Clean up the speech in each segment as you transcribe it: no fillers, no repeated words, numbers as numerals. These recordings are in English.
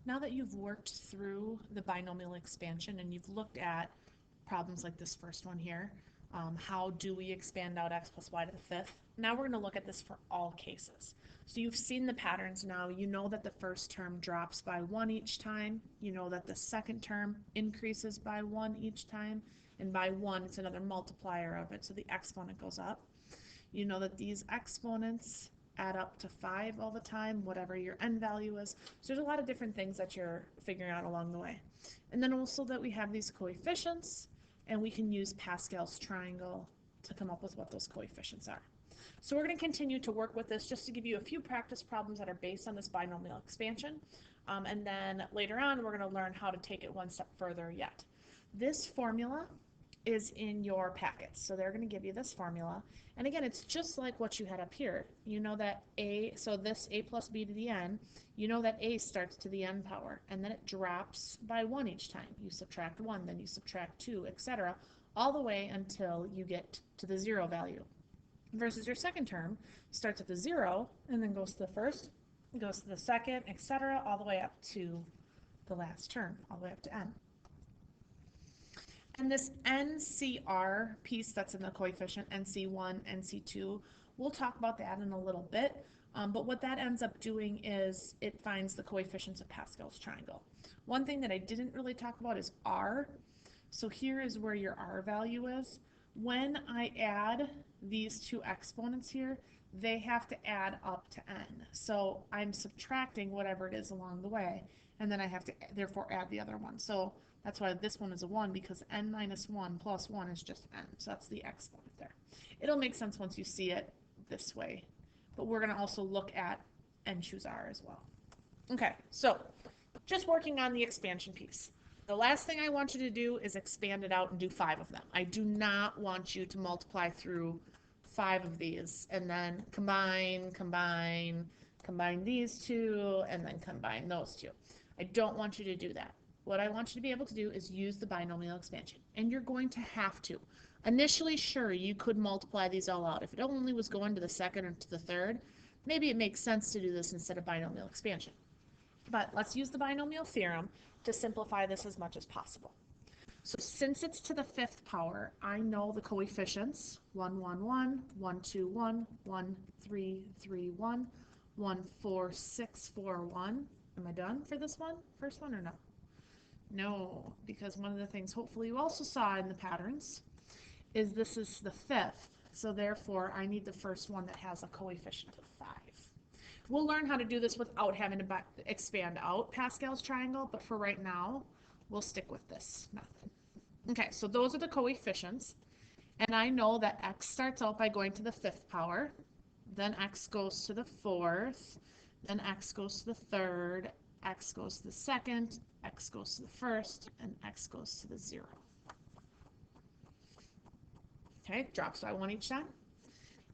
Now that you've worked through the binomial expansion and you've looked at problems like this first one here, how do we expand out x plus y to the fifth? Now we're going to look at this for all cases. So you've seen the patterns now. You know that the first term drops by 1 each time. You know that the second term increases by 1 each time. And by 1, it's another multiplier of it, so the exponent goes up. You know that these exponents add up to 5 all the time, whatever your n value is. So there's a lot of different things that you're figuring out along the way. And then also that we have these coefficients, and we can use Pascal's triangle to come up with what those coefficients are. So we're going to continue to work with this just to give you a few practice problems that are based on this binomial expansion. And then later on, we're going to learn how to take it one step further yet. This formula is in your packets. So they're going to give you this formula. And again, it's just like what you had up here. You know that a, so this a plus b to the n, you know that a starts to the n power, and then it drops by 1 each time. You subtract 1, then you subtract 2, etc., all the way until you get to the 0 value. Versus your second term starts at the 0, and then goes to the first, goes to the second, etc., all the way up to the last term, all the way up to n. And this NCR piece that's in the coefficient, NC1, NC2, we'll talk about that in a little bit. But what that ends up doing is it finds the coefficients of Pascal's triangle. One thing that I didn't really talk about is R. So here is where your R value is. When I add these two exponents here, they have to add up to n. So I'm subtracting whatever it is along the way, and then I have to therefore add the other one. So that's why this one is a 1, because n minus 1 plus 1 is just n. So that's the exponent there. It'll make sense once you see it this way. But we're going to also look at n choose r as well. Okay, so just working on the expansion piece. The last thing I want you to do is expand it out and do 5 of them. I do not want you to multiply through 5 of these and then combine these two, and then combine those two. I don't want you to do that. What I want you to be able to do is use the binomial expansion, and you're going to have to. Initially, sure, you could multiply these all out. If it only was going to the second or to the third, maybe it makes sense to do this instead of binomial expansion. But let's use the binomial theorem to simplify this as much as possible. So since it's to the 5th power, I know the coefficients 1, 1, 1, 1, 2, 1, 1, 3, 3, 1, 1, 4, 6, 4, 1. Am I done for this one? First one or no? No, because one of the things hopefully you also saw in the patterns is this is the 5th. So therefore, I need the first one that has a coefficient of 5. We'll learn how to do this without having to expand out Pascal's triangle, but for right now, we'll stick with this method. Okay, so those are the coefficients. And I know that x starts out by going to the 5th power, then x goes to the 4th, then x goes to the 3rd, x goes to the 2nd, x goes to the 1st, and x goes to the 0. Okay, drops by 1 each time.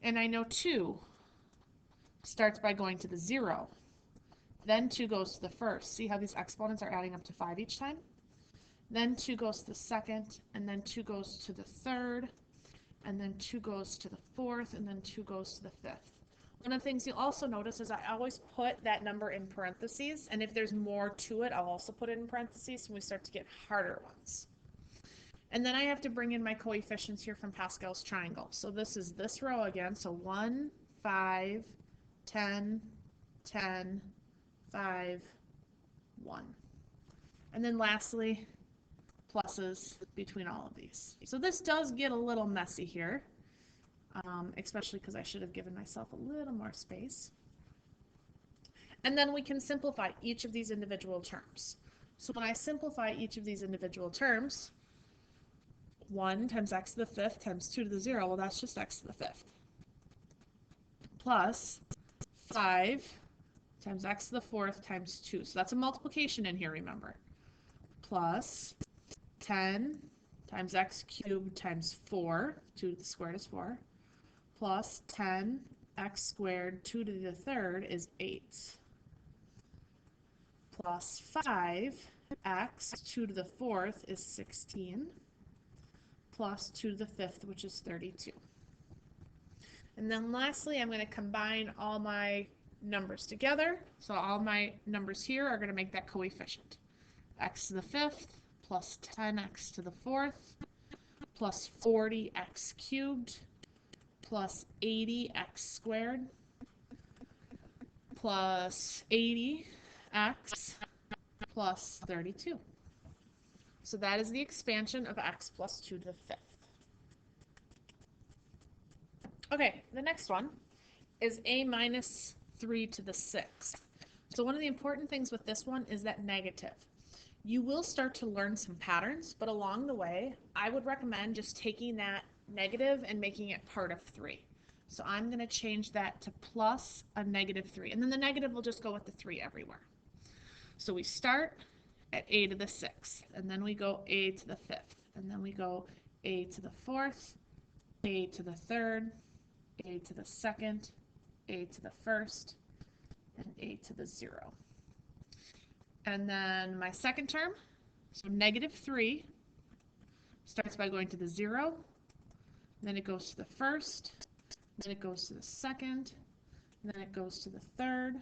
And I know 2 starts by going to the 0. Then 2 goes to the 1st. See how these exponents are adding up to 5 each time? Then 2 goes to the 2nd, and then 2 goes to the 3rd, and then 2 goes to the 4th, and then 2 goes to the 5th. One of the things you'll also notice is I always put that number in parentheses, and if there's more to it, I'll also put it in parentheses when we start to get harder ones. And then I have to bring in my coefficients here from Pascal's triangle. So this is this row again, so 1, 5, 10, 10, 5, 1. And then lastly, pluses between all of these. So this does get a little messy here, especially because I should have given myself a little more space. And then we can simplify each of these individual terms. So when I simplify each of these individual terms, 1 times x to the 5th times 2 to the 0, well, that's just x to the 5th. Plus 5 times x to the 4th times 2. So that's a multiplication in here, remember. Plus 10 times x cubed times 4, 2 to the squared is 4, plus 10 x squared 2 to the 3rd is 8, plus 5x 2 to the 4th is 16, plus 2 to the 5th, which is 32. And then lastly, I'm going to combine all my numbers together. So all my numbers here are going to make that coefficient. X to the fifth plus 10x to the fourth plus 40x cubed plus 80x squared plus 80x plus 32. So that is the expansion of x plus 2 to the fifth. Okay, the next one is a minus 3 to the sixth. So one of the important things with this one is that negative. You will start to learn some patterns, but along the way, I would recommend just taking that negative and making it part of 3. So I'm going to change that to plus a negative 3, and then the negative will just go with the 3 everywhere. So we start at a to the sixth, and then we go a to the fifth, and then we go a to the fourth, a to the third, a to the second, a to the first, and a to the 0. And then my second term, so negative 3, starts by going to the 0, then it goes to the first, then it goes to the second, then it goes to the third,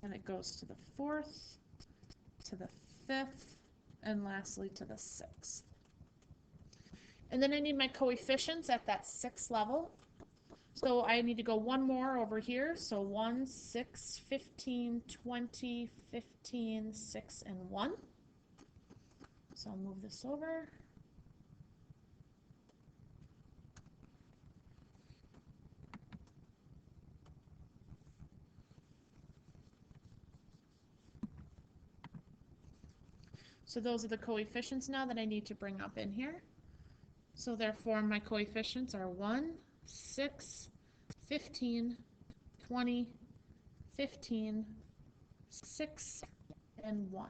then it goes to the fourth, to the fifth, and lastly to the sixth. And then I need my coefficients at that 6th level. So I need to go one more over here. So 1, 6, 15, 20, 15, 6, and 1. So I'll move this over. So those are the coefficients now that I need to bring up in here. So therefore my coefficients are 1, 6, 15, 20, 15, 6, and 1.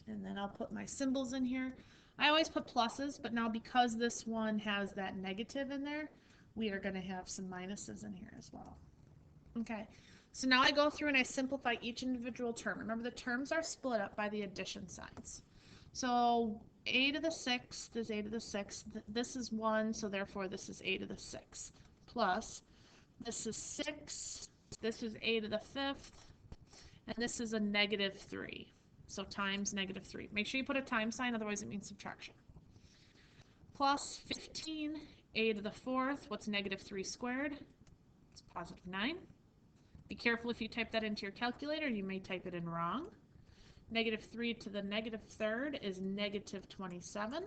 And then I'll put my symbols in here. I always put pluses, but now because this one has that negative in there, we are going to have some minuses in here as well. Okay, so now I go through and I simplify each individual term. Remember, the terms are split up by the addition signs. So a to the sixth is a to the sixth. This is 1, so therefore this is a to the sixth. Plus, this is 6, this is a to the fifth, and this is a negative 3. So times negative 3. Make sure you put a time sign, otherwise it means subtraction. Plus 15, a to the fourth. What's negative 3 squared? It's positive 9. Be careful if you type that into your calculator, you may type it in wrong. Negative 3 to the negative third is negative 27.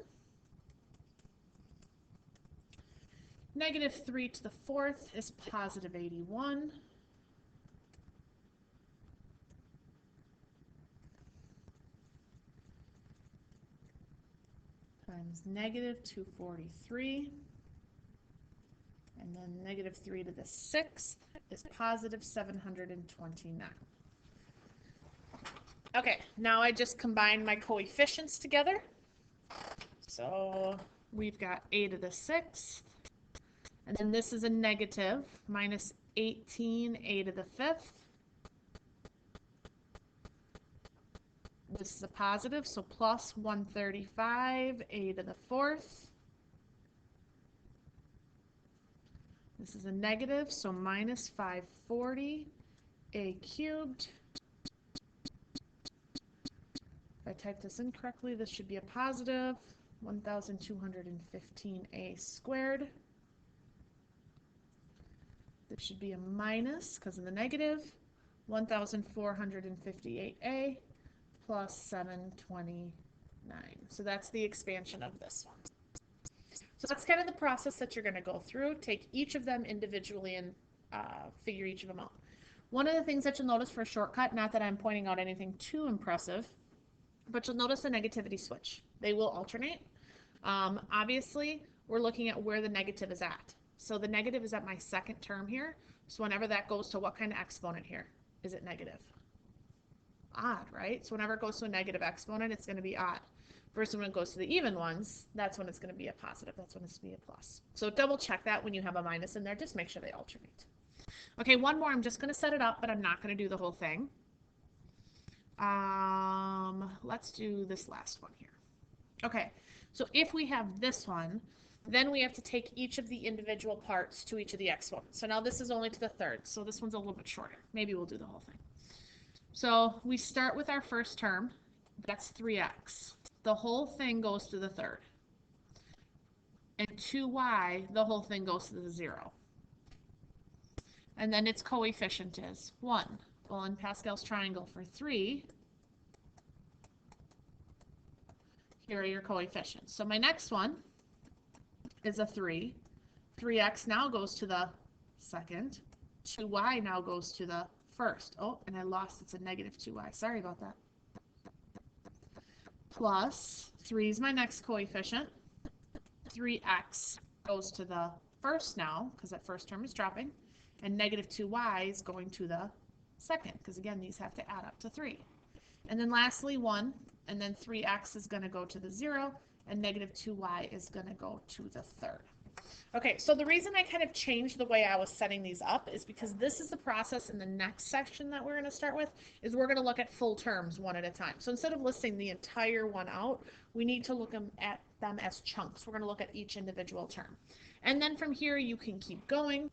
Negative 3 to the fourth is positive 81. Times negative 243. And then negative 3 to the sixth is positive 729. Okay, now I just combine my coefficients together. So we've got a to the sixth, and then this is a negative, minus 18 a to the fifth. This is a positive, so plus 135 a to the fourth. This is a negative, so minus 540 a cubed. If I type this incorrectly, this should be a positive, 1,215a squared. This should be a minus, because of the negative, 1,458a plus 729. So that's the expansion of this one. So that's kind of the process that you're going to go through. Take each of them individually and figure each of them out. One of the things that you'll notice for a shortcut, not that I'm pointing out anything too impressive, but you'll notice the negativity switch. They will alternate. Obviously, we're looking at where the negative is at. So the negative is at my second term here. So whenever that goes to what kind of exponent here? Is it negative? Odd, right? So whenever it goes to a negative exponent, it's going to be odd. Versus when it goes to the even ones, that's when it's going to be a positive. That's when it's going to be a plus. So double check that when you have a minus in there. Just make sure they alternate. Okay, one more. I'm just going to set it up, but I'm not going to do the whole thing. Let's do this last one here. Okay, so if we have this one, Then we have to take each of the individual parts to each of the exponents. So now this is only to the third, so this one's a little bit shorter. Maybe we'll do the whole thing. So we start with our first term. That's 3x. The whole thing goes to the third. And 2y, the whole thing goes to the 0. And then its coefficient is 1. Well, in Pascal's triangle for 3, here are your coefficients. So my next one is a 3. 3x now goes to the second. 2y now goes to the first. Oh, and I lost, it's a negative 2y. Sorry about that. Plus 3 is my next coefficient. 3x goes to the first now, because that first term is dropping. And negative 2y is going to the second, because again, these have to add up to 3. And then lastly, 1, and then 3x is going to go to the 0, and negative 2y is going to go to the third. Okay, so the reason I kind of changed the way I was setting these up is because this is the process in the next section that we're going to start with, is we're going to look at full terms one at a time. So instead of listing the entire one out, we need to look at them as chunks. We're going to look at each individual term. And then from here, you can keep going.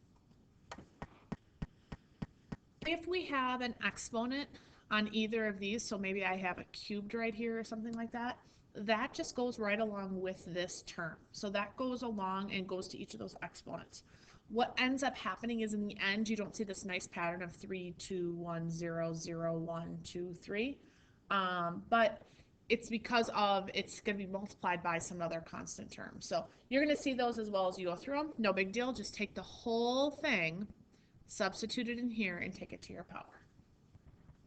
If we have an exponent on either of these, so maybe I have a cubed right here or something like that, that just goes right along with this term. So that goes along and goes to each of those exponents. What ends up happening is in the end, you don't see this nice pattern of 3, 2, 1, 0, 0, 1, 2, 3. But it's because of it's going to be multiplied by some other constant term. So you're going to see those as well as you go through them. No big deal. Just take the whole thing, substitute it in here, and take it to your power.